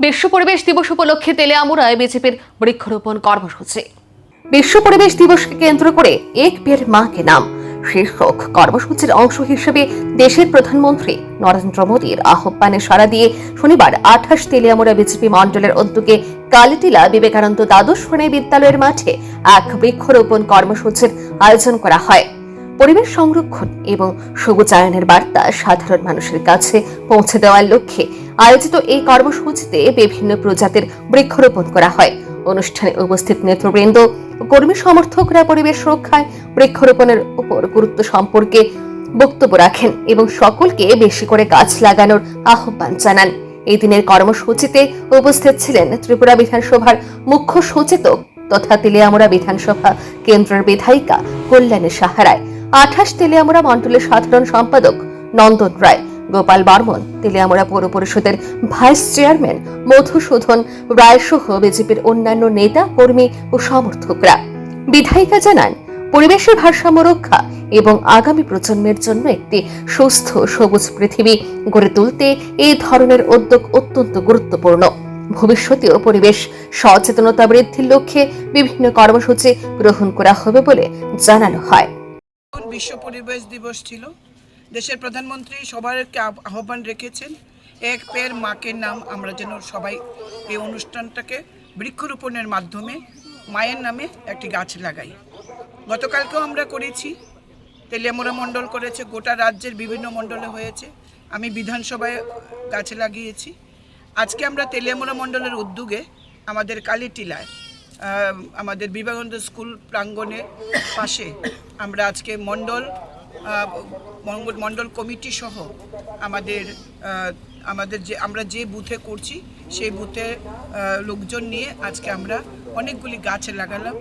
বিশ্ব পরিবেশ দিবস উপলক্ষে তেলিয়ামুড়ায় বিজেপির বৃক্ষরোপণ কর্মসূচি। বিশ্ব পরিবেশ দিবসকে কেন্দ্র করে এক পের মা কে নাম শীর্ষক কর্মসূচির অংশ হিসেবে দেশের প্রধানমন্ত্রী নরেন্দ্র মোদীর আহ্বানে সাড়া দিয়ে শনিবার 28 তেলিয়ামুড়া বিজেপি মণ্ডলের উদ্যোগে কালীটিলা বিবেকানন্দ দ্বাদশ শ্রেণী বিদ্যালয়ের মাঠে এক বৃক্ষরোপণ কর্মসূচির আয়োজন করা হয়। পরিবেশ সংরক্ষণ এবং সবুজায়নের বার্তা সাধারণ মানুষের কাছে পৌঁছে দেওয়ার লক্ষ্যে আয়োজিত এই কর্মসূচিতে বিভিন্ন প্রজাতির বৃক্ষরোপণ করা হয়। অনুষ্ঠানে উপস্থিত নেতৃবৃন্দ ও কর্মী সমর্থকরা পরিবেশ রক্ষায় বৃক্ষরোপণের উপর গুরুত্ব সম্পর্কে বক্তব্য রাখেন এবং সকলকে বেশি করে গাছ লাগানোর আহ্বান জানান। এই দিনের কর্মসূচিতে উপস্থিত ছিলেন ত্রিপুরা বিধানসভার মুখ্য সচেতক তথা তেলিয়ামুড়া বিধানসভা কেন্দ্রের বিধায়িকা কল্যাণী সাহারায়, 28 তেলিয়ামুড়া মণ্ডলের সাধারণ সম্পাদক নন্দন রায়, গোপাল বর্মন, তেলিয়ামুড়া পৌর পরিষদের ভাইস চেয়ারম্যান মধুসূদন রায় সহ বিজেপির অন্যান্য নেতা কর্মী ও সমর্থকরা। বিধায়িকা জানান, পরিবেশের ভারসাম্য রক্ষা এবং আগামী প্রজন্মের জন্য একটি সুস্থ সবুজ পৃথিবী গড়ে তুলতে এই ধরনের উদ্যোগ অত্যন্ত গুরুত্বপূর্ণ। ভবিষ্যতেও পরিবেশ সচেতনতা বৃদ্ধির লক্ষ্যে বিভিন্ন কর্মসূচি গ্রহণ করা হবে বলে জানানো হয়। বিশ্ব পরিবেশ দিবস ছিল। দেশের প্রধানমন্ত্রী সবাইকে আহ্বান রেখেছেন, এক পের মাকে নাম, আমরা যেন সবাই এই অনুষ্ঠানটাকে বৃক্ষরোপণের মাধ্যমে মায়ের নামে একটি গাছ লাগাই। গতকালকেও আমরা করেছি, তেলিয়ামুড়া মণ্ডল করেছে, গোটা রাজ্যের বিভিন্ন মণ্ডলে হয়েছে, আমি বিধানসভায় গাছ লাগিয়েছি। আজকে আমরা তেলিয়ামুড়া মণ্ডলের উদ্যোগে আমাদের কালীটিলায় আমাদের বিবেকানন্দ স্কুল প্রাঙ্গণের পাশে আমরা আজকে মণ্ডল কমিটি সহ আমরা যে বুথে করছি সেই বুথে লোকজন নিয়ে আজকে আমরা অনেকগুলি গাছ লাগালাম।